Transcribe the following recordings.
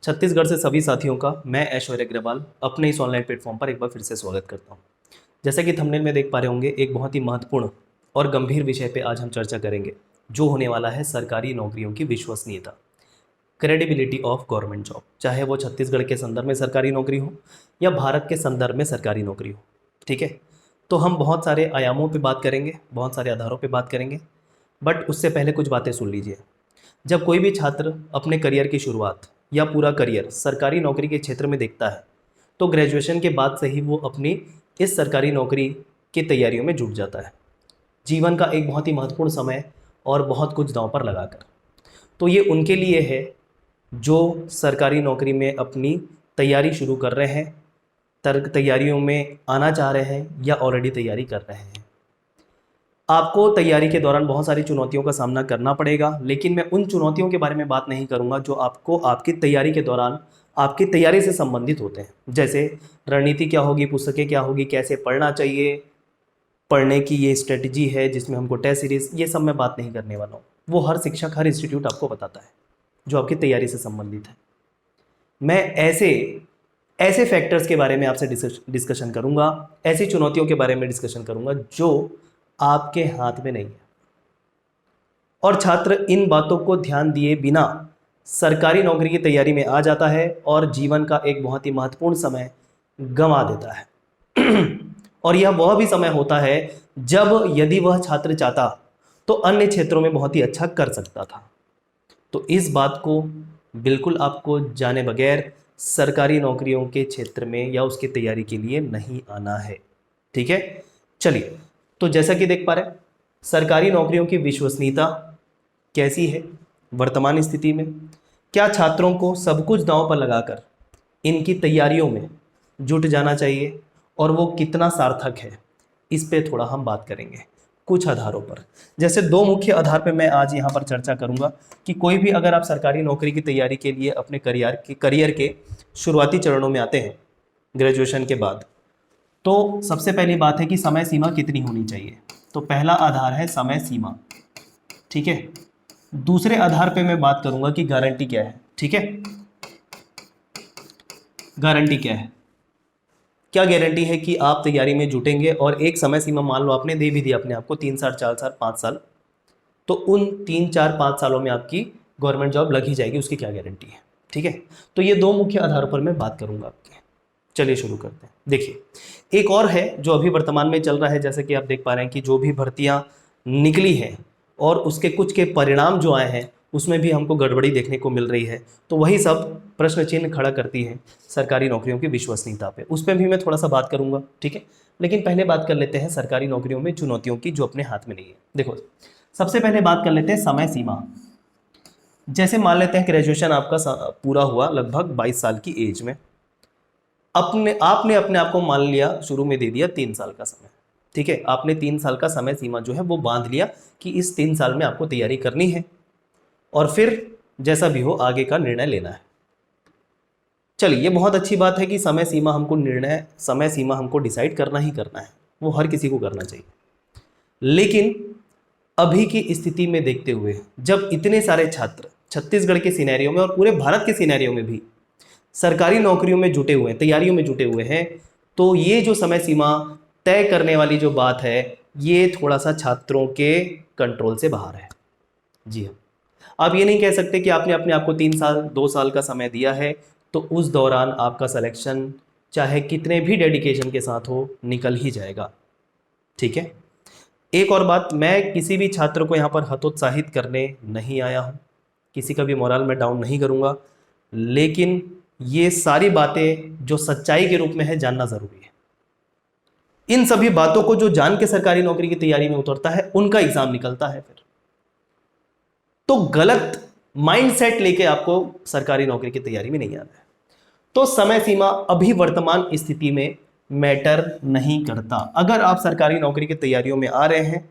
छत्तीसगढ़ से सभी साथियों का मैं ऐश्वर्य अग्रवाल अपने इस ऑनलाइन प्लेटफॉर्म पर एक बार फिर से स्वागत करता हूं। जैसा कि थंबनेल में देख पा रहे होंगे, एक बहुत ही महत्वपूर्ण और गंभीर विषय पे आज हम चर्चा करेंगे, जो होने वाला है सरकारी नौकरियों की विश्वसनीयता, क्रेडिबिलिटी ऑफ गवर्नमेंट जॉब। चाहे वो छत्तीसगढ़ के संदर्भ में सरकारी नौकरी हो या भारत के संदर्भ में सरकारी नौकरी हो। ठीक है, तो हम बहुत सारे आयामों पर बात करेंगे, बहुत सारे आधारों पर बात करेंगे, बट उससे पहले कुछ बातें सुन लीजिए। जब कोई भी छात्र अपने करियर की शुरुआत या पूरा करियर सरकारी नौकरी के क्षेत्र में देखता है, तो ग्रेजुएशन के बाद से ही वो अपनी इस सरकारी नौकरी की तैयारियों में जुट जाता है, जीवन का एक बहुत ही महत्वपूर्ण समय और बहुत कुछ दांव पर लगाकर। तो ये उनके लिए है जो सरकारी नौकरी में अपनी तैयारी शुरू कर रहे हैं, तैयारियों में आना चाह रहे हैं या ऑलरेडी तैयारी कर रहे हैं। आपको तैयारी के दौरान बहुत सारी चुनौतियों का सामना करना पड़ेगा, लेकिन मैं उन चुनौतियों के बारे में बात नहीं करूंगा जो आपको आपकी तैयारी के दौरान आपकी तैयारी से संबंधित होते हैं। जैसे रणनीति क्या होगी, पुस्तकें क्या होगी, कैसे पढ़ना चाहिए, पढ़ने की ये स्ट्रेटजी है जिसमें हमको टेस्ट सीरीज, ये सब मैं बात नहीं करने वाला हूँ। वो हर शिक्षक, हर इंस्टीट्यूट आपको बताता है जो आपकी तैयारी से संबंधित है। मैं ऐसे फैक्टर्स के बारे में आपसे डिस्कशन करूंगा, ऐसी चुनौतियों के बारे में डिस्कशन करूंगा जो आपके हाथ में नहीं है, और छात्र इन बातों को ध्यान दिए बिना सरकारी नौकरी की तैयारी में आ जाता है और जीवन का एक बहुत ही महत्वपूर्ण समय गंवा देता है। और यह वह भी समय होता है जब यदि वह छात्र चाहता तो अन्य क्षेत्रों में बहुत ही अच्छा कर सकता था। तो इस बात को बिल्कुल आपको जाने बगैर सरकारी नौकरियों के क्षेत्र में या उसकी तैयारी के लिए नहीं आना है। ठीक है, चलिए, तो जैसा कि देख पा रहे हैं, सरकारी नौकरियों की विश्वसनीयता कैसी है वर्तमान स्थिति में, क्या छात्रों को सब कुछ दांव पर लगाकर इनकी तैयारियों में जुट जाना चाहिए और वो कितना सार्थक है, इस पे थोड़ा हम बात करेंगे कुछ आधारों पर। जैसे दो मुख्य आधार पे मैं आज यहाँ पर चर्चा करूँगा कि कोई भी अगर आप सरकारी नौकरी की तैयारी के लिए अपने करियर के शुरुआती चरणों में आते हैं ग्रेजुएशन के बाद, तो सबसे पहली बात है कि समय सीमा कितनी होनी चाहिए। तो पहला आधार है समय सीमा। ठीक है, दूसरे आधार पे मैं बात करूंगा कि गारंटी क्या है। ठीक है, गारंटी क्या है, क्या गारंटी है कि आप तैयारी में जुटेंगे और एक समय सीमा मान लो आपने दे भी दिया अपने आप को 3 साल, 4 साल, 5 साल, तो उन 3, 4, 5 सालों में आपकी गवर्नमेंट जॉब लग ही जाएगी, उसकी क्या गारंटी है। ठीक है, तो ये दो मुख्य आधारों पर मैं बात करूंगा आपके। चलिए शुरू करते हैं। देखिए, एक और है जो अभी वर्तमान में चल रहा है, जैसे कि आप देख पा रहे हैं कि जो भी भर्तियां निकली हैं और उसके कुछ के परिणाम जो आए हैं उसमें भी हमको गड़बड़ी देखने को मिल रही है। तो वही सब प्रश्न चिन्ह खड़ा करती है सरकारी नौकरियों की विश्वसनीयता पे, उस पर भी मैं थोड़ा सा बात करूंगा। ठीक है, लेकिन पहले बात कर लेते हैं सरकारी नौकरियों में चुनौतियों की जो अपने हाथ में नहीं है। देखो, सबसे पहले बात कर लेते हैं समय सीमा। जैसे मान लेते हैं ग्रेजुएशन आपका पूरा हुआ लगभग 22 साल की एज में, आपने अपने आप को मान लिया, शुरू में दे दिया 3 साल का समय। ठीक है, आपने 3 साल का समय सीमा जो है वो बांध लिया कि इस 3 साल में आपको तैयारी करनी है और फिर जैसा भी हो आगे का निर्णय लेना है। चलिए, ये बहुत अच्छी बात है कि समय सीमा हमको डिसाइड करना ही करना है, वो हर किसी को करना चाहिए। लेकिन अभी की स्थिति में देखते हुए, जब इतने सारे छात्र छत्तीसगढ़ के सिनेरियो में और पूरे भारत के सिनेरियो में भी सरकारी नौकरियों में जुटे हुए हैं, तैयारियों में जुटे हुए हैं, तो ये जो समय सीमा तय करने वाली जो बात है, ये थोड़ा सा छात्रों के कंट्रोल से बाहर है। जी हाँ, आप ये नहीं कह सकते कि आपने अपने आप को 3 साल, 2 साल का समय दिया है तो उस दौरान आपका सिलेक्शन चाहे कितने भी डेडिकेशन के साथ हो निकल ही जाएगा। ठीक है, एक और बात, मैं किसी भी छात्र को यहाँ पर हतोत्साहित करने नहीं आया हूँ, किसी का भी मोरल में डाउन नहीं करूँगा, लेकिन ये सारी बातें जो सच्चाई के रूप में है जानना जरूरी है। इन सभी बातों को जो जान के सरकारी नौकरी की तैयारी में उतरता है उनका एग्जाम निकलता है फिर। तो गलत माइंडसेट लेके आपको सरकारी नौकरी की तैयारी में नहीं आना है। तो समय सीमा अभी वर्तमान स्थिति में मैटर नहीं करता। अगर आप सरकारी नौकरी की तैयारियों में आ रहे हैं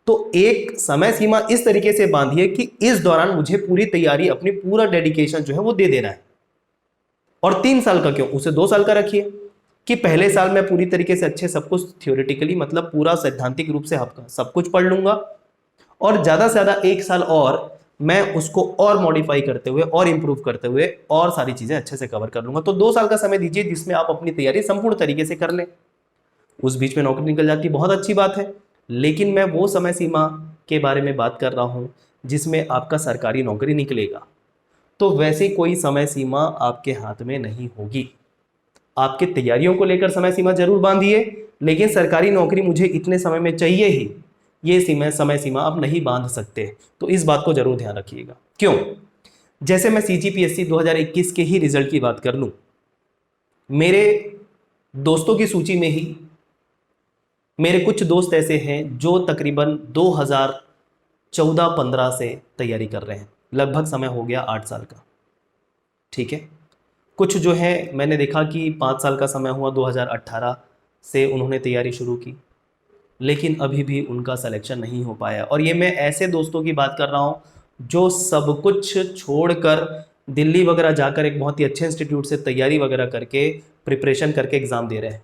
तो एक समय सीमा इस तरीके से बांधिए कि इस दौरान मुझे पूरी तैयारी, अपनी पूरा डेडिकेशन जो है वो दे देना है। और 3 साल का क्यों, उसे 2 साल का रखिए कि पहले साल मैं पूरी तरीके से अच्छे सब कुछ थियोरेटिकली, मतलब पूरा सैद्धांतिक रूप से सब कुछ पढ़ लूंगा, और ज़्यादा से ज़्यादा 1 साल और मैं उसको और मॉडिफाई करते हुए और इंप्रूव करते हुए और सारी चीजें अच्छे से कवर कर लूंगा। तो 2 साल का समय दीजिए जिसमें आप अपनी तैयारी संपूर्ण तरीके से कर लें। उस बीच में नौकरी निकल जाती, बहुत अच्छी बात है, लेकिन मैं वो समय सीमा के बारे में बात कर रहा हूं जिसमें आपका सरकारी नौकरी निकलेगा। तो वैसे कोई समय सीमा आपके हाथ में नहीं होगी। आपके तैयारियों को लेकर समय सीमा जरूर बांधिए, लेकिन सरकारी नौकरी मुझे इतने समय में चाहिए ही, ये समय सीमा आप नहीं बांध सकते। तो इस बात को जरूर ध्यान रखिएगा। क्यों? जैसे मैं सीजीपीएससी 2021 के ही रिजल्ट की बात कर लूं, मेरे दोस्तों की सूची में ही मेरे कुछ दोस्त ऐसे हैं जो तकरीबन 2014-15 से तैयारी कर रहे हैं। लगभग समय हो गया 8 साल का। ठीक है, कुछ जो है मैंने देखा कि 5 साल का समय हुआ, 2018 से उन्होंने तैयारी शुरू की, लेकिन अभी भी उनका सिलेक्शन नहीं हो पाया। और ये मैं ऐसे दोस्तों की बात कर रहा हूँ जो सब कुछ छोड़कर दिल्ली वगैरह जाकर एक बहुत ही अच्छे इंस्टीट्यूट से तैयारी वगैरह करके प्रिपरेशन करके एग्ज़ाम दे रहे हैं।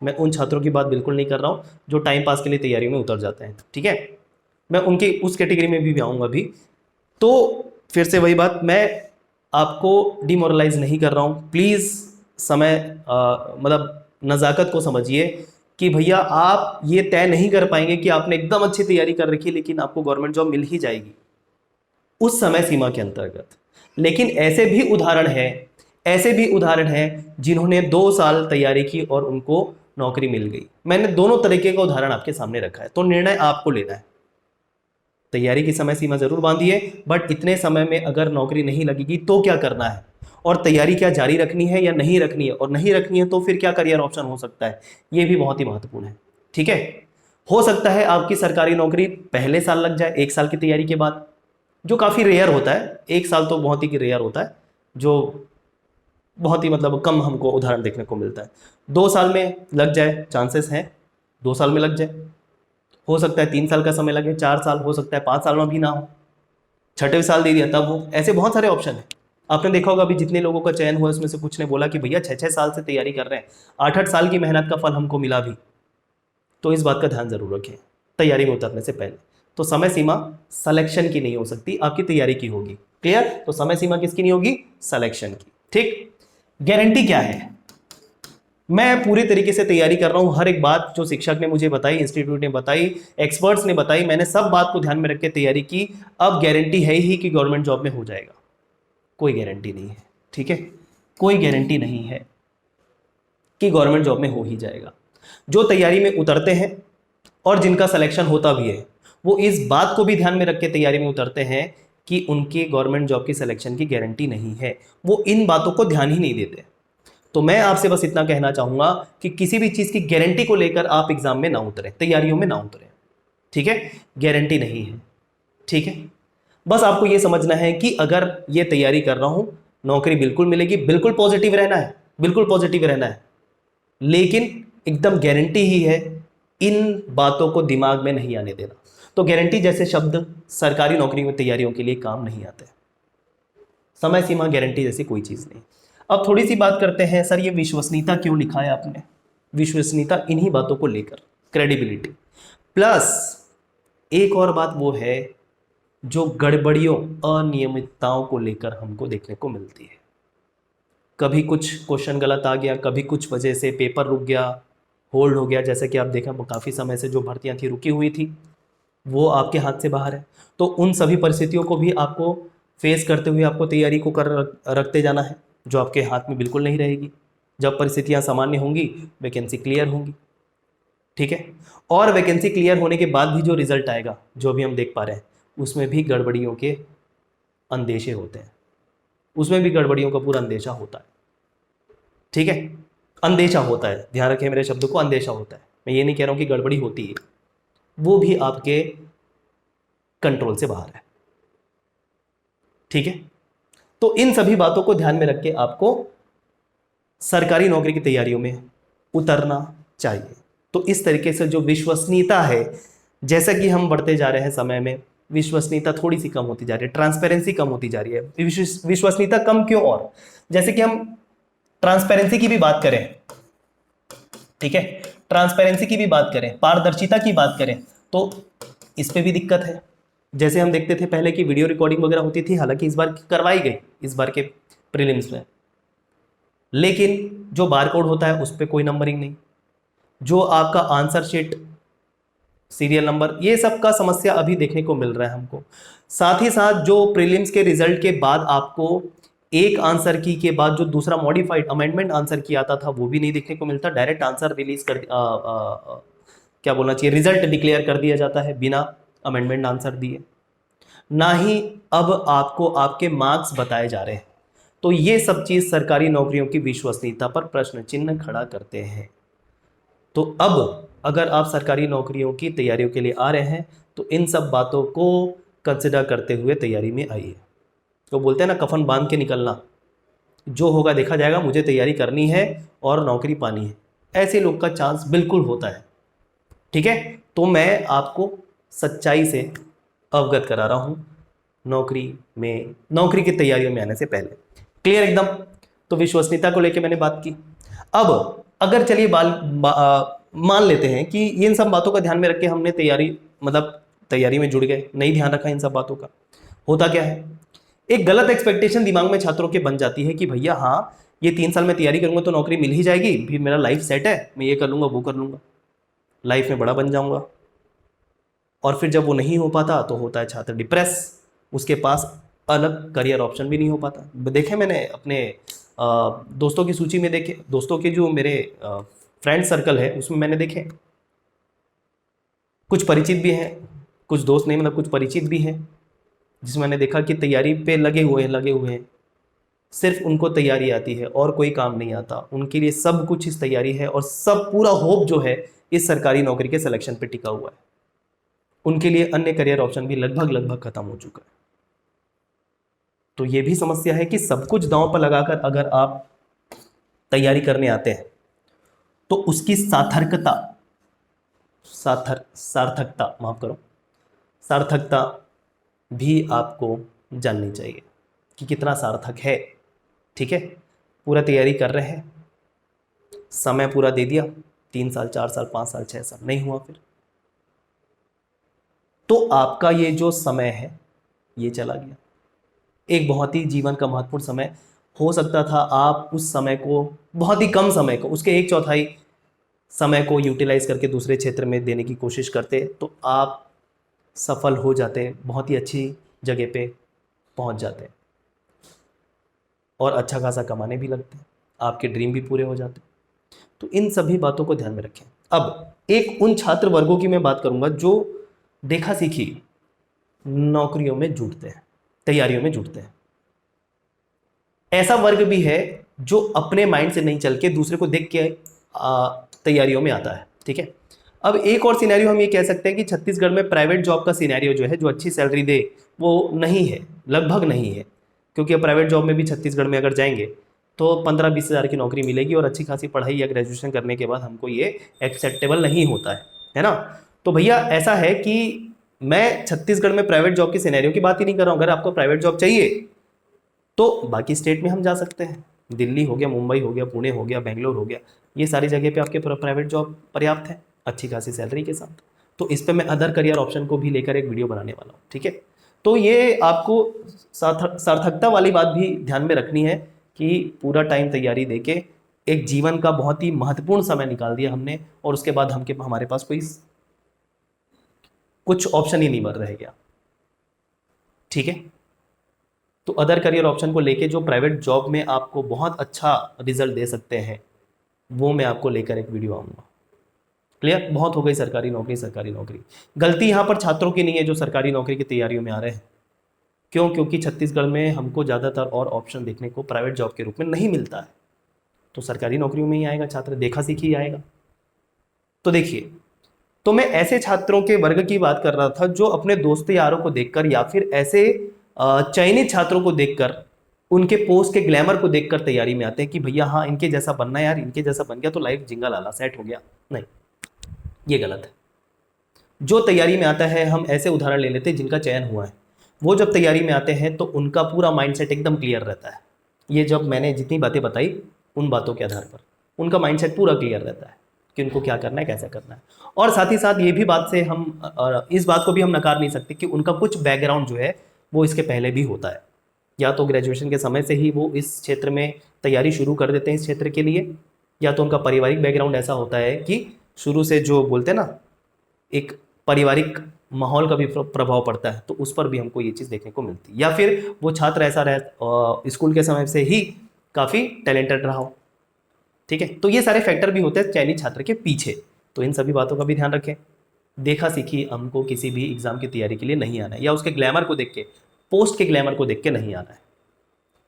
मैं उन छात्रों की बात बिल्कुल नहीं कर रहा हूँ जो टाइम पास के लिए तैयारियों में उतर जाते हैं। ठीक है, मैं उनकी उस कैटेगरी में भी आऊँगा अभी। तो फिर से वही बात, मैं आपको डिमोरलाइज नहीं कर रहा हूँ। प्लीज़ समय मतलब नज़ाकत को समझिए कि भैया आप ये तय नहीं कर पाएंगे कि आपने एकदम अच्छी तैयारी कर रखी है लेकिन आपको गवर्नमेंट जॉब मिल ही जाएगी उस समय सीमा के अंतर्गत। लेकिन ऐसे भी उदाहरण हैं जिन्होंने 2 साल तैयारी की और उनको नौकरी मिल गई। मैंने दोनों तरीके का उदाहरण आपके सामने रखा है, तो निर्णय आपको लेना है। तैयारी की समय सीमा जरूर बांधिए, बट इतने समय में अगर नौकरी नहीं लगेगी तो क्या करना है, और तैयारी क्या जारी रखनी है या नहीं रखनी है, और नहीं रखनी है तो फिर क्या करियर ऑप्शन हो सकता है, ये भी बहुत ही महत्वपूर्ण है। ठीक है, हो सकता है आपकी सरकारी नौकरी पहले साल लग जाए 1 साल की तैयारी के बाद, जो काफ़ी रेयर होता है। 1 साल तो बहुत ही रेयर होता है, जो बहुत ही मतलब कम हमको उदाहरण देखने को मिलता है। 2 साल में लग जाए, चांसेस हैं 2 साल में लग जाए। हो सकता है 3 साल का समय लगे, 4 साल, हो सकता है 5 साल में भी ना हो, छठे साल दे दिया तब हो। ऐसे बहुत सारे ऑप्शन हैं। आपने देखा होगा अभी जितने लोगों का चयन हुआ उसमें से कुछ ने बोला कि भैया 6-6 साल से तैयारी कर रहे हैं, 8-8 साल की मेहनत का फल हमको मिला भी। तो इस बात का ध्यान जरूर रखें तैयारी में उतरने से पहले। तो समय सीमा सिलेक्शन की नहीं हो सकती, आपकी तैयारी की होगी। क्लियर? तो समय सीमा किसकी नहीं होगी? सिलेक्शन की। ठीक, गारंटी क्या है? मैं पूरी तरीके से तैयारी कर रहा हूं, हर एक बात जो शिक्षक ने मुझे बताई, इंस्टीट्यूट ने बताई, एक्सपर्ट्स ने बताई, मैंने सब बात को ध्यान में रख के तैयारी की। अब गारंटी है ही कि गवर्नमेंट जॉब में हो जाएगा? कोई गारंटी नहीं है। ठीक है, कोई गारंटी नहीं है कि गवर्नमेंट जॉब में हो ही जाएगा। जो तैयारी में उतरते हैं और जिनका सिलेक्शन होता भी है, वो इस बात को भी ध्यान में रख के तैयारी में उतरते हैं कि उनके गवर्नमेंट जॉब की सिलेक्शन की गारंटी नहीं है। वो इन बातों को ध्यान ही नहीं देते। तो मैं आपसे बस इतना कहना चाहूंगा कि किसी भी चीज की गारंटी को लेकर आप एग्जाम में ना उतरें, तैयारियों में ना उतरें। ठीक है, गारंटी नहीं है। ठीक है, बस आपको यह समझना है कि अगर ये तैयारी कर रहा हूं, नौकरी बिल्कुल मिलेगी, बिल्कुल पॉजिटिव रहना है, बिल्कुल पॉजिटिव रहना है, लेकिन एकदम गारंटी ही है, इन बातों को दिमाग में नहीं आने देना। तो गारंटी जैसे शब्द सरकारी नौकरी में तैयारियों के लिए काम नहीं आते। समय सीमा गारंटी जैसी कोई चीज नहीं। अब थोड़ी सी बात करते हैं, सर ये विश्वसनीयता क्यों लिखा है आपने? विश्वसनीयता इन्हीं बातों को लेकर, क्रेडिबिलिटी प्लस एक और बात वो है जो गड़बड़ियों, अनियमितताओं को लेकर हमको देखने को मिलती है। कभी कुछ क्वेश्चन गलत आ गया, कभी कुछ वजह से पेपर रुक गया, होल्ड हो गया। जैसे कि आप देखें काफ़ी समय से जो भर्तियां थी रुकी हुई थी, वो आपके हाथ से बाहर है। तो उन सभी परिस्थितियों को भी आपको फेस करते हुए आपको तैयारी को कर रखते जाना है, जो आपके हाथ में बिल्कुल नहीं रहेगी। जब परिस्थितियां सामान्य होंगी, वैकेंसी क्लियर होंगी। ठीक है, और वैकेंसी क्लियर होने के बाद भी जो रिजल्ट आएगा, जो भी हम देख पा रहे हैं, उसमें भी गड़बड़ियों के अंदेशे होते हैं, उसमें भी गड़बड़ियों का पूरा अंदेशा होता है। ठीक है, अंदेशा होता है, ध्यान रखें मेरे शब्दों को, अंदेशा होता है। मैं ये नहीं कह रहा हूं कि गड़बड़ी होती है, वो भी आपके कंट्रोल से बाहर है। ठीक है, तो इन सभी बातों को ध्यान में रख के आपको सरकारी नौकरी की तैयारियों में उतरना चाहिए। तो इस तरीके से जो विश्वसनीयता है, जैसा कि हम बढ़ते जा रहे हैं समय में, विश्वसनीयता थोड़ी सी कम होती जा रही है, ट्रांसपेरेंसी कम होती जा रही है। विश्वसनीयता कम क्यों? और जैसे कि हम ट्रांसपेरेंसी की भी बात करें, ठीक है, ट्रांसपेरेंसी की भी बात करें, पारदर्शिता की बात करें, तो इस पे भी दिक्कत है। जैसे हम देखते थे पहले की वीडियो रिकॉर्डिंग वगैरह होती थी, हालांकि इस बार करवाई गई इस बार के प्रीलिम्स में, लेकिन जो बारकोड होता है उस पर कोई नंबरिंग नहीं, जो आपका आंसर शीट, सीरियल नंबर, ये सब का समस्या अभी देखने को मिल रहा है हमको। साथ ही साथ जो प्रीलिम्स के रिजल्ट के बाद आपको एक आंसर की के बाद जो दूसरा मॉडिफाइड अमेंडमेंट आंसर की आता था वो भी नहीं देखने को मिलता, डायरेक्ट आंसर रिलीज कर क्या बोलना चाहिए, रिजल्ट डिक्लेयर कर दिया जाता है बिना अमेंडमेंट आंसर दिए। ना ही अब आपको आपके मार्क्स बताए जा रहे हैं। तो ये सब चीज सरकारी नौकरियों की विश्वसनीयता पर प्रश्न चिन्ह खड़ा करते हैं। तो अब अगर आप सरकारी नौकरियों की तैयारियों के लिए आ रहे हैं तो इन सब बातों को कंसिडर करते हुए तैयारी में आइए। तो बोलते हैं ना, कफन बांध के निकलना, जो होगा देखा जाएगा, मुझे तैयारी करनी है और नौकरी पानी है, ऐसे लोग का चांस बिल्कुल होता है। ठीक है, तो मैं आपको सच्चाई से अवगत करा रहा हूं नौकरी की तैयारियों में आने से पहले। क्लियर एकदम। तो विश्वसनीयता को लेकर मैंने बात की। अब अगर चलिए मान लेते हैं कि इन सब बातों का ध्यान में रख के हमने तैयारी में जुड़ गए, नहीं ध्यान रखा इन सब बातों का, होता क्या है, एक गलत एक्सपेक्टेशन दिमाग में छात्रों के बन जाती है कि भैया हाँ, ये 3 साल में तैयारी करूंगा तो नौकरी मिल ही जाएगी, फिर मेरा लाइफ सेट है, मैं ये कर लूंगा वो कर लूंगा, लाइफ में बड़ा बन जाऊंगा। और फिर जब वो नहीं हो पाता तो होता है छात्र डिप्रेस, उसके पास अलग करियर ऑप्शन भी नहीं हो पाता। देखे मैंने अपने दोस्तों की सूची में, देखे दोस्तों के जो मेरे फ्रेंड सर्कल है उसमें मैंने देखे, कुछ परिचित भी हैं, कुछ दोस्त नहीं, कुछ परिचित भी हैं, जिसमें मैंने देखा कि तैयारी पे लगे हुए हैं, सिर्फ उनको तैयारी आती है और कोई काम नहीं आता, उनके लिए सब कुछ इस तैयारी है और सब पूरा होप जो है इस सरकारी नौकरी के सिलेक्शन पे टिका हुआ है। उनके लिए अन्य करियर ऑप्शन भी लगभग खत्म हो चुका है। तो ये भी समस्या है कि सब कुछ दांव पर लगाकर अगर आप तैयारी करने आते हैं तो उसकी सार्थकता भी आपको जाननी चाहिए कि कितना सार्थक है। ठीक है, पूरा तैयारी कर रहे हैं, समय पूरा दे दिया, 3 साल 4 साल 5 साल 6 साल नहीं हुआ, फिर तो आपका ये जो समय है ये चला गया। एक बहुत ही जीवन का महत्वपूर्ण समय हो सकता था, आप उस समय को, बहुत ही कम समय को, उसके 1/4 समय को यूटिलाइज करके दूसरे क्षेत्र में देने की कोशिश करते तो आप सफल हो जाते, बहुत ही अच्छी जगह पे पहुंच जाते और अच्छा खासा कमाने भी लगते, आपके ड्रीम भी पूरे हो जाते। तो इन सभी बातों को ध्यान में रखें। अब एक उन छात्र वर्गों की मैं बात करूंगा जो देखा सीखी नौकरियों में जुटते हैं, तैयारियों में जुटते हैं। ऐसा वर्ग भी है जो अपने माइंड से नहीं चल के दूसरे को देख के तैयारियों में आता है। ठीक है, अब एक और सिनेरियो हम ये कह सकते हैं कि छत्तीसगढ़ में प्राइवेट जॉब का सिनेरियो जो है, जो अच्छी सैलरी दे, वो नहीं है, लगभग नहीं है, क्योंकि अब प्राइवेट जॉब में भी छत्तीसगढ़ में अगर जाएंगे तो 15-20 हज़ार की नौकरी मिलेगी और अच्छी खासी पढ़ाई या ग्रेजुएशन करने के बाद हमको ये एक्सेप्टेबल नहीं होता है ना। तो भैया ऐसा है कि मैं छत्तीसगढ़ में प्राइवेट जॉब के सिनेरियो की बात ही नहीं कर रहा हूँ। अगर आपको प्राइवेट जॉब चाहिए तो बाकी स्टेट में हम जा सकते हैं, दिल्ली हो गया, मुंबई हो गया, पुणे हो गया, बेंगलोर हो गया, ये सारी जगह पे आपके प्राइवेट जॉब पर्याप्त है अच्छी खासी सैलरी के साथ। तो इस पे मैं अदर करियर ऑप्शन को भी लेकर एक वीडियो बनाने वाला हूँ। ठीक है, तो ये आपको सार्थकता वाली बात भी ध्यान में रखनी है कि पूरा टाइम तैयारी देके एक जीवन का बहुत ही महत्वपूर्ण समय निकाल दिया हमने और उसके बाद हमारे पास कुछ ऑप्शन ही नहीं बन रह गया। ठीक है, तो अदर करियर ऑप्शन को लेके जो प्राइवेट जॉब में आपको बहुत अच्छा रिजल्ट दे सकते हैं वो मैं आपको लेकर एक वीडियो आऊँगा। क्लियर, बहुत हो गई सरकारी नौकरी। गलती यहाँ पर छात्रों की नहीं है जो सरकारी नौकरी की तैयारियों में आ रहे हैं। क्यों? क्योंकि छत्तीसगढ़ में हमको ज़्यादातर और ऑप्शन देखने को प्राइवेट जॉब के रूप में नहीं मिलता है, तो सरकारी नौकरियों में ही आएगा छात्र, देखा सीखी आएगा। तो देखिए, तो मैं ऐसे छात्रों के वर्ग की बात कर रहा था जो अपने दोस्त यारों को देखकर या फिर ऐसे चयनित छात्रों को देखकर, उनके पोस्ट के ग्लैमर को देखकर तैयारी में आते हैं कि भैया हाँ, इनके जैसा बनना है यार, इनके जैसा बन गया तो लाइफ जिंगा लाला सेट हो गया। नहीं, ये गलत है। जो तैयारी में आता है, हम ऐसे उदाहरण ले लेते हैं जिनका चयन हुआ है, वो जब तैयारी में आते हैं तो उनका पूरा माइंडसेट एकदम क्लियर रहता है। ये जब मैंने जितनी बातें बताई उन बातों के आधार पर उनका माइंडसेट पूरा क्लियर रहता है। कि उनको क्या करना है, कैसे करना है। और साथ ही साथ ये भी बात से हम इस बात को भी हम नकार नहीं सकते कि उनका कुछ बैकग्राउंड जो है वो इसके पहले भी होता है। या तो ग्रेजुएशन के समय से ही वो इस क्षेत्र में तैयारी शुरू कर देते हैं इस क्षेत्र के लिए, या तो उनका पारिवारिक बैकग्राउंड ऐसा होता है कि शुरू से जो बोलते हैं ना, एक पारिवारिक माहौल का भी प्रभाव पड़ता है, तो उस पर भी हमको ये चीज़ देखने को मिलती है। या फिर वो छात्र ऐसा रहे स्कूल के समय से ही काफ़ी टैलेंटेड रहा हो। ठीक है, तो ये सारे फैक्टर भी होते हैं चयनित छात्र के पीछे, तो इन सभी बातों का भी ध्यान रखें। देखा सीखी हमको किसी भी एग्जाम की तैयारी के लिए नहीं आना है, या उसके ग्लैमर को देख के, पोस्ट के ग्लैमर को देख के नहीं आना है।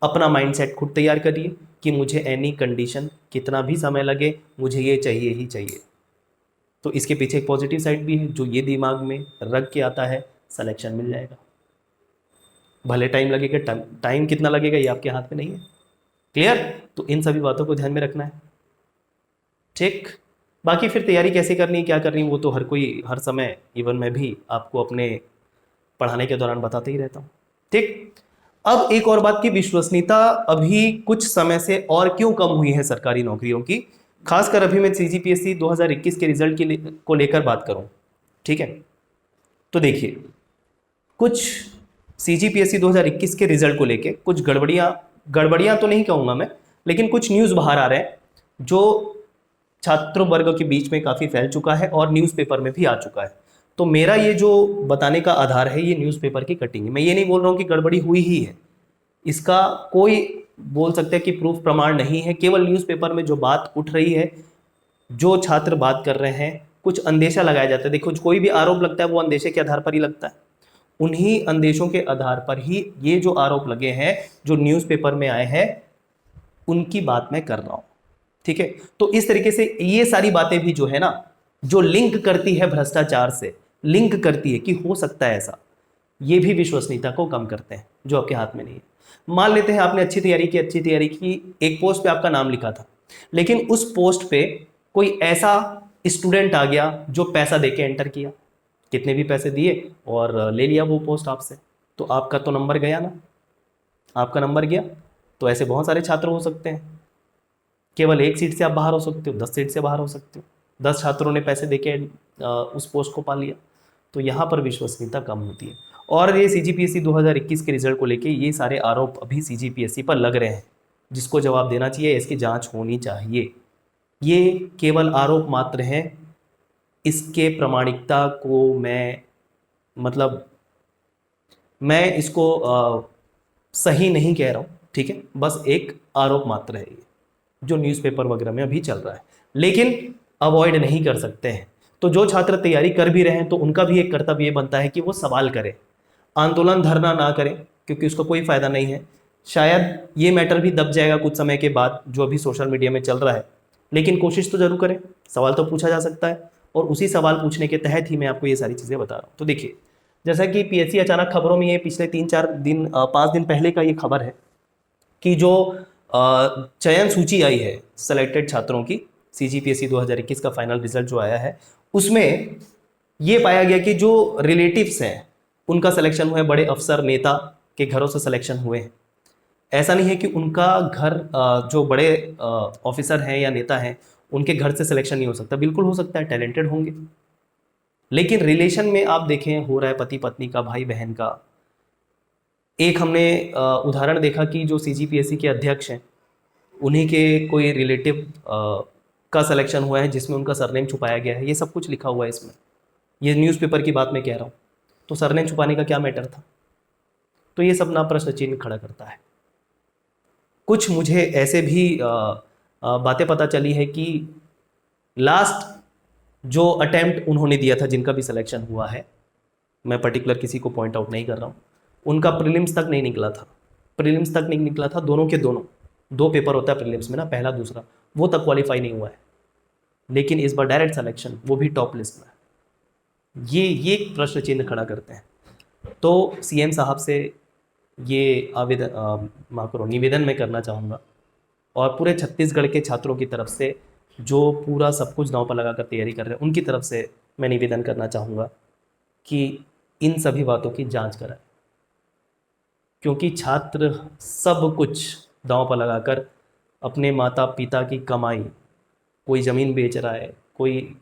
अपना माइंडसेट खुद तैयार करिए कि मुझे एनी कंडीशन, कितना भी समय लगे, मुझे ये चाहिए ही चाहिए। तो इसके पीछे एक पॉजिटिव साइड भी है, जो ये दिमाग में रख के आता है, सिलेक्शन मिल जाएगा। भले टाइम लगेगा, टाइम कितना लगेगा ये आपके हाथ में नहीं है। क्लियर? तो इन सभी बातों को ध्यान में रखना है। ठीक, बाकी फिर तैयारी कैसे करनी है, क्या करनी है, वो तो हर कोई हर समय, इवन मैं भी आपको अपने पढ़ाने के दौरान बताते ही रहता हूँ। ठीक, अब एक और बात की, विश्वसनीयता अभी कुछ समय से और क्यों कम हुई है सरकारी नौकरियों की, खासकर अभी मैं सीजीपीएससी 2021 के रिजल्ट को लेकर बात करूं। ठीक है, तो देखिए, कुछ सीजीपीएससी 2021 के रिजल्ट को लेके कुछ गड़बड़ियां तो नहीं कहूंगा मैं, लेकिन कुछ न्यूज़ बाहर आ रहे हैं जो छात्र वर्ग के बीच में काफ़ी फैल चुका है और न्यूज़पेपर में भी आ चुका है। तो मेरा ये जो बताने का आधार है, ये न्यूज़पेपर की कटिंग है। मैं ये नहीं बोल रहा हूँ कि गड़बड़ी हुई ही है, इसका कोई बोल सकते हैं कि प्रूफ प्रमाण नहीं है, केवल न्यूज़पेपर में जो बात उठ रही है, जो छात्र बात कर रहे हैं, कुछ अंदेशा लगाया जाता है। देखो, कोई भी आरोप लगता है वो अंदेशे के आधार पर ही लगता है। उन्हीं अंदेशों के आधार पर ही ये जो आरोप लगे हैं, जो न्यूज़पेपर में आए हैं, उनकी बात मैं कर रहा हूं। ठीक है, तो इस तरीके से ये सारी बातें भी जो है ना, जो लिंक करती है भ्रष्टाचार से, लिंक करती है कि हो सकता है ऐसा, ये भी विश्वसनीयता को कम करते हैं, जो आपके हाथ में नहीं है। मान लेते हैं आपने अच्छी तैयारी की, एक पोस्ट पे आपका नाम लिखा था, लेकिन उस पोस्ट पे कोई ऐसा स्टूडेंट आ गया जो पैसा देके एंटर किया, कितने भी पैसे दिए और ले लिया वो पोस्ट आपसे, तो आपका तो नंबर गया ना, आपका नंबर गया। तो ऐसे बहुत सारे छात्र हो सकते हैं, केवल एक सीट से आप बाहर हो सकते हो, 10 सीट से बाहर हो सकते हो। 10 छात्रों ने पैसे देके उस पोस्ट को पा लिया, तो यहाँ पर विश्वसनीयता कम होती है। और ये सीजीपीएससी 2021 के रिजल्ट को लेके ये सारे आरोप अभी सीजीपीएससी पर लग रहे हैं, जिसको जवाब देना चाहिए, इसकी जांच होनी चाहिए। ये केवल आरोप मात्र हैं, इसके प्रामाणिकता को मैं इसको सही नहीं कह रहा हूँ। ठीक है, बस एक आरोप मात्र है ये, जो न्यूज़पेपर वगैरह में अभी चल रहा है, लेकिन अवॉइड नहीं कर सकते हैं। तो जो छात्र तैयारी कर भी रहे हैं, तो उनका भी एक कर्तव्य बनता है कि वो सवाल करें, आंदोलन धरना ना करें, क्योंकि उसका कोई फायदा नहीं है। शायद ये मैटर भी दब जाएगा कुछ समय के बाद, जो अभी सोशल मीडिया में चल रहा है, लेकिन कोशिश तो जरूर करें, सवाल तो पूछा जा सकता है, और उसी सवाल पूछने के तहत ही मैं आपको ये सारी चीज़ें बता रहा हूँ। तो देखिए, जैसा कि पीएससी अचानक खबरों में, ये पिछले 3-4 दिन 5 दिन पहले का ये खबर है कि जो चयन सूची आई है सेलेक्टेड छात्रों की, सीजीपीएससी 2021 का फाइनल रिजल्ट जो आया है, उसमें ये पाया गया कि जो रिलेटिव्स हैं उनका सिलेक्शन हुआ है, बड़े अफसर नेता के घरों से सिलेक्शन हुए हैं। ऐसा नहीं है कि उनका घर जो बड़े ऑफिसर हैं या नेता हैं उनके घर से सिलेक्शन नहीं हो सकता, बिल्कुल हो सकता है, टैलेंटेड होंगे। लेकिन रिलेशन में आप देखें, हो रहा है पति पत्नी का, भाई बहन का। एक हमने उदाहरण देखा कि जो सीजीपीएससी के अध्यक्ष हैं, उन्हीं के कोई रिलेटिव का सिलेक्शन हुआ है, जिसमें उनका सरनेम छुपाया गया है। ये सब कुछ लिखा हुआ है इसमें, ये न्यूज़पेपर की बात मैं कह रहा हूँ। तो सरनेम छुपाने का क्या मैटर था? तो ये सब ना प्रश्न चिन्ह खड़ा करता है। कुछ मुझे ऐसे भी बातें पता चली है कि लास्ट जो अटेम्प्ट उन्होंने दिया था, जिनका भी सिलेक्शन हुआ है, मैं पर्टिकुलर किसी को पॉइंट आउट नहीं कर रहा हूँ, उनका प्रीलिम्स तक नहीं निकला था। प्रीलिम्स तक नहीं निकला था, दोनों के दोनों, 2 पेपर होता है प्रीलिम्स में ना, पहला दूसरा, वो तक क्वालिफाई नहीं हुआ है। लेकिन इस बार डायरेक्ट सिलेक्शन, वो भी टॉप लिस्ट में। ये प्रश्न चिन्ह खड़ा करते हैं। तो सीएम साहब से ये निवेदन मैं करना चाहूँगा, और पूरे छत्तीसगढ़ के छात्रों की तरफ से, जो पूरा सब कुछ दांव पर लगाकर तैयारी कर रहे हैं, उनकी तरफ से मैं निवेदन करना चाहूँगा कि इन सभी बातों की जांच कराएं, क्योंकि छात्र सब कुछ दांव पर लगाकर अपने माता पिता की कमाई, कोई ज़मीन बेच रहा है, कोई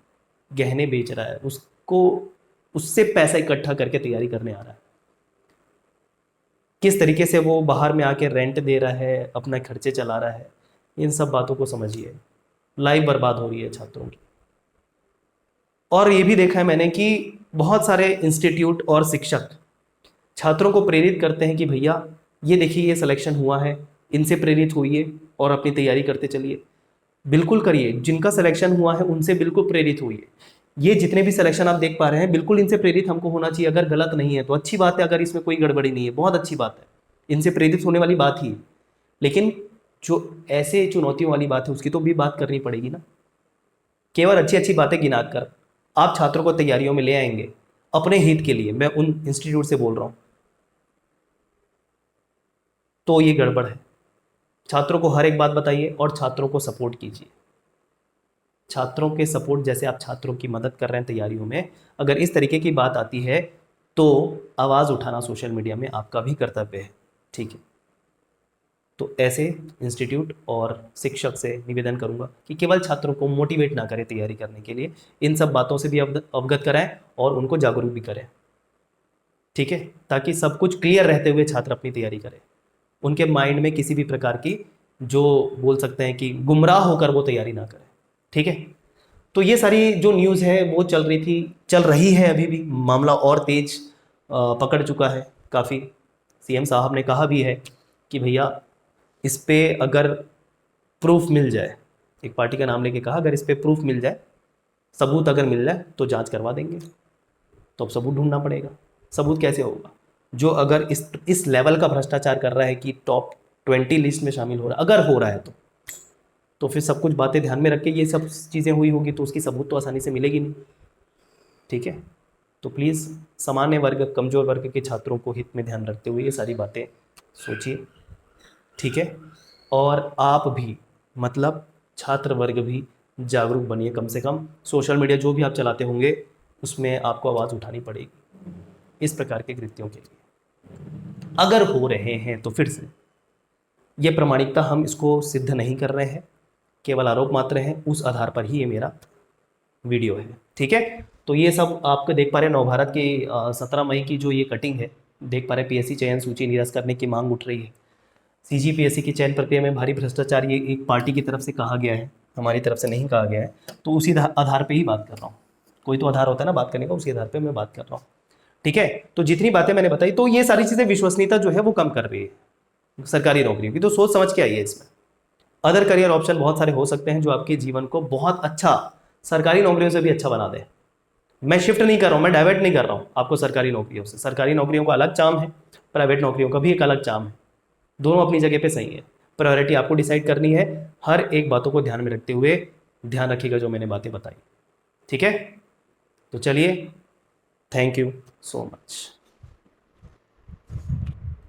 गहने बेच रहा है, उसको उससे पैसा इकट्ठा करके तैयारी करने आ रहा है, किस तरीके से वो बाहर में आके रेंट दे रहा है, अपना खर्चे चला रहा है, इन सब बातों को समझिए। लाइफ बर्बाद हो रही है छात्रों की। और ये भी देखा है मैंने कि बहुत सारे इंस्टीट्यूट और शिक्षक छात्रों को प्रेरित करते हैं कि भैया ये देखिए ये सिलेक्शन हुआ है, इनसे प्रेरित होइए और अपनी तैयारी करते चलिए। बिल्कुल करिए, जिनका सिलेक्शन हुआ है उनसे बिल्कुल प्रेरित होइए। ये जितने भी सिलेक्शन आप देख पा रहे हैं, बिल्कुल इनसे प्रेरित हमको होना चाहिए। अगर गलत नहीं है तो अच्छी बात है, अगर इसमें कोई गड़बड़ी नहीं है बहुत अच्छी बात है, इनसे प्रेरित होने वाली बात ही है। लेकिन जो ऐसे चुनौतियों वाली बात है उसकी तो भी बात करनी पड़ेगी ना। केवल अच्छी अच्छी बातें गिना कर आप छात्रों को तैयारियों में ले आएंगे अपने हित के लिए, मैं उन इंस्टीट्यूट से बोल रहा हूँ, तो ये गड़बड़ है। छात्रों को हर एक बात बताइए और छात्रों को सपोर्ट कीजिए। छात्रों के सपोर्ट, जैसे आप छात्रों की मदद कर रहे हैं तैयारियों में, अगर इस तरीके की बात आती है तो आवाज़ उठाना सोशल मीडिया में आपका भी कर्तव्य है, ठीक है। तो ऐसे इंस्टीट्यूट और शिक्षक से निवेदन करूंगा कि केवल छात्रों को मोटिवेट ना करें तैयारी करने के लिए, इन सब बातों से भी अवगत कराएं और उनको जागरूक भी करें, ठीक है, ताकि सब कुछ क्लियर रहते हुए छात्र अपनी तैयारी करें। उनके माइंड में किसी भी प्रकार की, जो बोल सकते हैं कि गुमराह होकर वो तैयारी ना करें, ठीक है। तो ये सारी जो न्यूज़ है वो चल रही है, अभी भी मामला और तेज पकड़ चुका है काफ़ी। सीएम साहब ने कहा भी है कि भैया इस पे अगर प्रूफ मिल जाए, एक पार्टी का नाम लेके कहा, अगर इस पे प्रूफ मिल जाए, सबूत अगर मिल जाए तो जांच करवा देंगे। तो अब सबूत ढूंढना पड़ेगा। सबूत कैसे होगा? जो अगर इस लेवल का भ्रष्टाचार कर रहा है कि टॉप 20 लिस्ट में शामिल हो रहा है, अगर हो रहा है तो फिर सब कुछ बातें ध्यान में रख के ये सब चीज़ें हुई होगी, तो उसकी सबूत तो आसानी से मिलेगी नहीं, ठीक है। तो प्लीज़ सामान्य वर्ग, कमज़ोर वर्ग के छात्रों को हित में ध्यान रखते हुए ये सारी बातें सोचिए, ठीक है। और आप भी, मतलब छात्र वर्ग भी जागरूक बनिए। कम से कम सोशल मीडिया जो भी आप चलाते होंगे उसमें आपको आवाज़ उठानी पड़ेगी इस प्रकार के कृत्यों के लिए। अगर हो रहे हैं तो फिर से ये प्रामाणिकता, हम इसको सिद्ध नहीं कर रहे हैं, केवल आरोप मात्र हैं, उस आधार पर ही ये मेरा वीडियो है, ठीक है। तो ये सब आपको देख पा रहे हैं नवभारत की 17 मई की जो ये कटिंग है, देख पा रहे हैं पीएससी चयन सूची निरस्त करने की मांग उठ रही है। सीजीपीएससी की चयन प्रक्रिया में भारी भ्रष्टाचार, ये एक पार्टी की तरफ से कहा गया है, हमारी तरफ से नहीं कहा गया है। तो उसी आधार पे ही बात कर रहा हूँ, कोई तो आधार होता है ना बात करने का, उसी आधार पे मैं बात कर रहा हूँ, ठीक है। तो जितनी बातें मैंने बताई, तो ये सारी चीज़ें विश्वसनीयता जो है वो कम कर रही है सरकारी नौकरियों की। तो सोच समझ के आइए इसमें। अदर करियर ऑप्शन बहुत सारे हो सकते हैं जो आपके जीवन को बहुत अच्छा, सरकारी नौकरियों से भी अच्छा बना दें। मैं शिफ्ट नहीं कर रहा हूँ, मैं डाइवर्ट नहीं कर रहा हूँ आपको सरकारी नौकरियों से। सरकारी नौकरियों का अलग चार्म है, प्राइवेट नौकरियों का भी एक अलग चार्म है, दोनों अपनी जगह पे सही है। प्रायोरिटी आपको डिसाइड करनी है, हर एक बातों को ध्यान में रखते हुए। ध्यान रखिएगा जो मैंने बातें बताई, ठीक है। तो चलिए, थैंक यू सो मच।